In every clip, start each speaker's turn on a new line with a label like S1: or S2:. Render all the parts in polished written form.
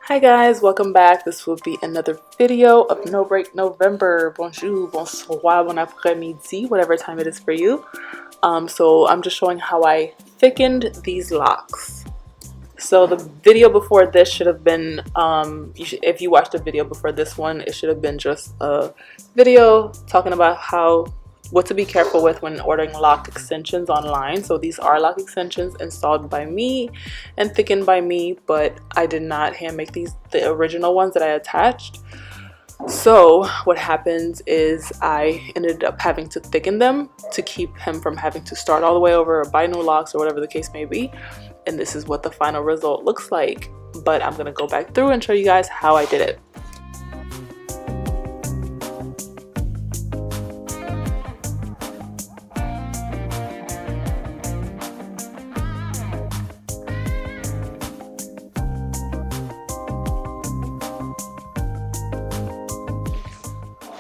S1: Hi guys, welcome back. This will be another video of No Break November. Bonjour, bonsoir, bon après-midi, whatever time it is for you. So I'm just showing how I thickened these locks. So the video before this should have been, if you watched the video before this one, it should have been just a video talking about what to be careful with when ordering lock extensions online. So these are lock extensions installed by me and thickened by me, but I did not hand make the original ones that I attached. So what happens is I ended up having to thicken them to keep him from having to start all the way over or buy new locks or whatever the case may be. And this is what the final result looks like. But I'm gonna go back through and show you guys how I did it.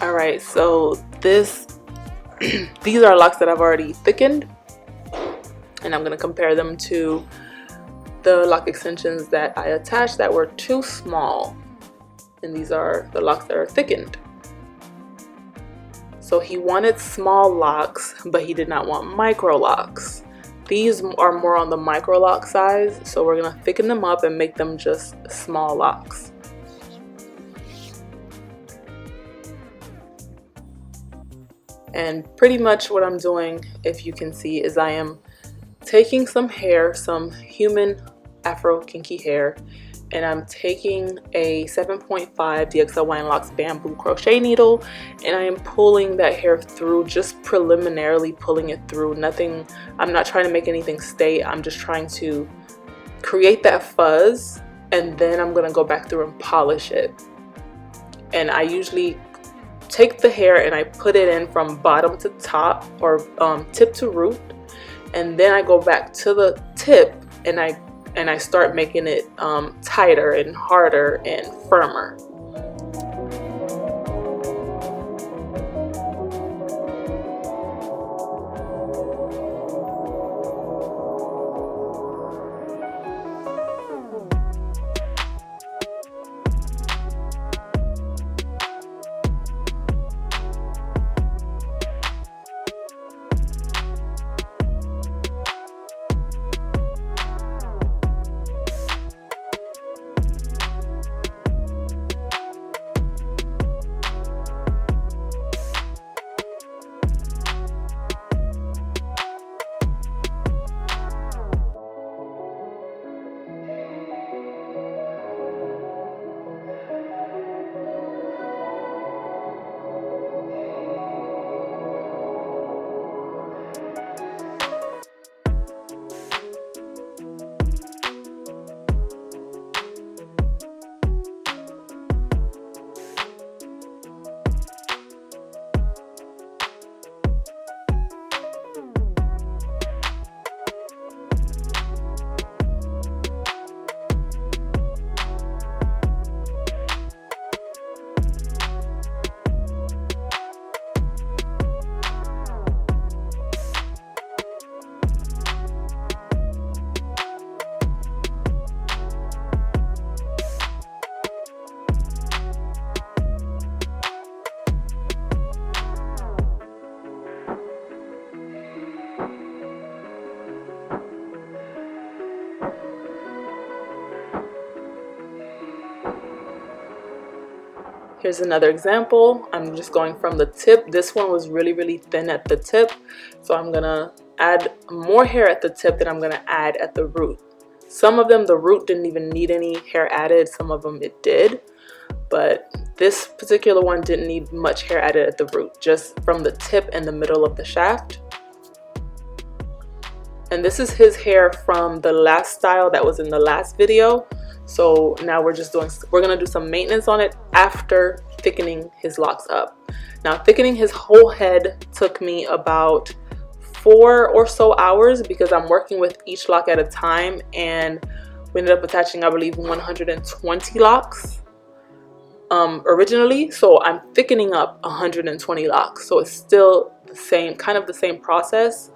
S1: Alright, so these are locks that I've already thickened, and I'm going to compare them to the lock extensions that I attached that were too small, and these are the locks that are thickened. So he wanted small locks, but he did not want micro locks. These are more on the micro lock size, so we're going to thicken them up and make them just small locks. And pretty much what I'm doing, if you can see, is I am taking some hair, some human afro kinky hair, and I'm taking a 7.5 Dxlynlocs bamboo crochet needle, and I am pulling that hair through, just preliminarily pulling it through. Nothing, I'm not trying to make anything stay, I'm just trying to create that fuzz, and then I'm gonna go back through and polish it. And I usually take the hair and I put it in from bottom to top, or tip to root, and then I go back to the tip and I start making it tighter and harder and firmer. Here's another example. I'm just going from the tip. This one was really thin at the tip, so I'm gonna add more hair at the tip than I'm gonna add at the root. Some of them, the root didn't even need any hair added, some of them it did, but this particular one didn't need much hair added at the root, just from the tip and the middle of the shaft. And this is his hair from the last style that was in the last video. So now we're gonna do some maintenance on it after thickening his locks up. Now, thickening his whole head took me about 4 or so hours because I'm working with each lock at a time, and we ended up attaching, I believe, 120 locks originally. So I'm thickening up 120 locks. So it's still the same, kind of the same process.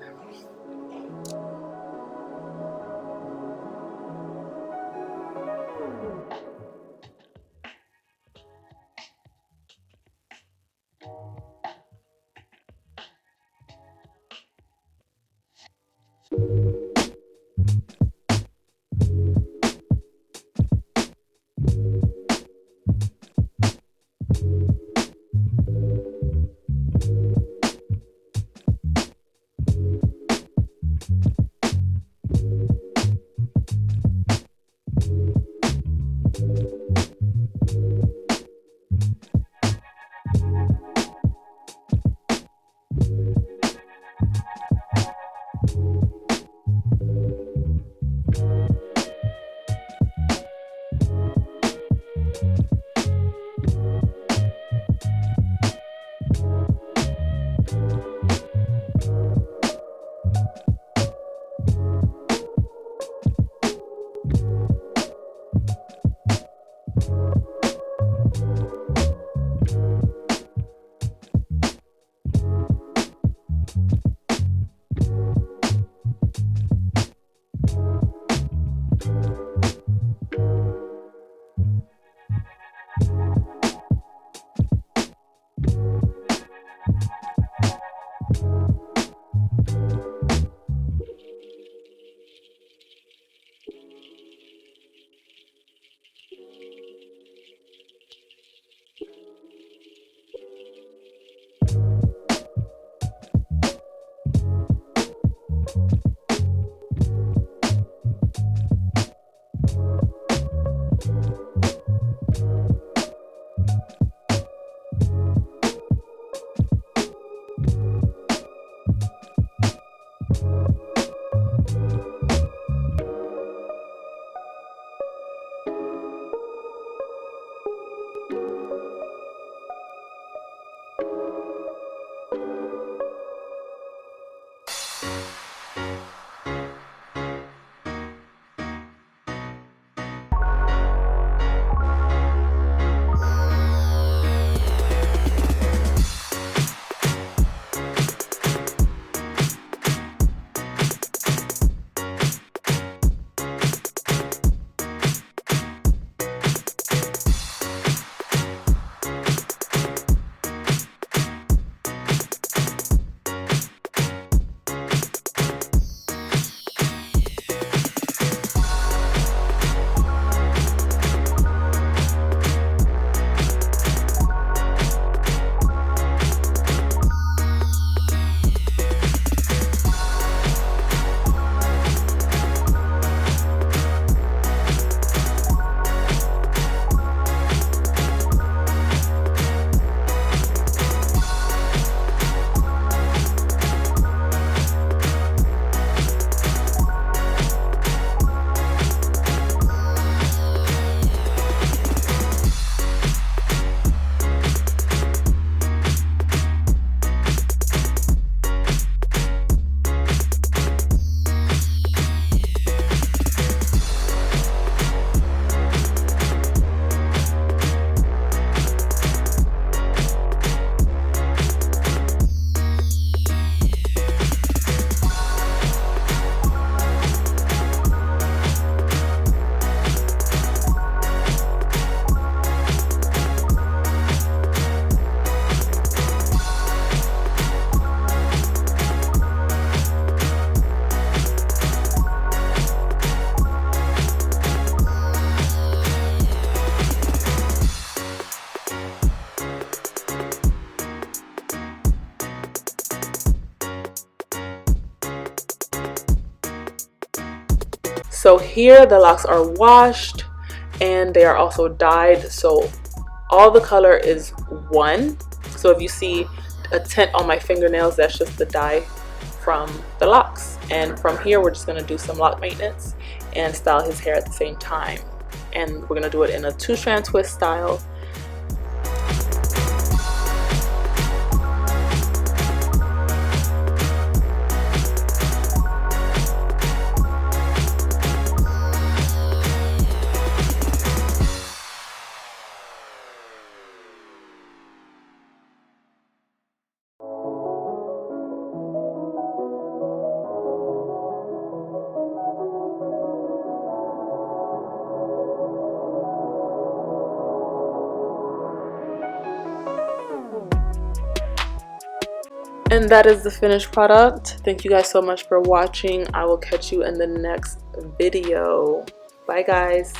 S1: So here the locks are washed and they are also dyed, so all the color is one. So if you see a tint on my fingernails, that's just the dye from the locks. And from here we're just going to do some lock maintenance and style his hair at the same time, and we're going to do it in a 2-strand twist style. And that is the finished product. Thank you guys so much for watching. I will catch you in the next video. Bye guys.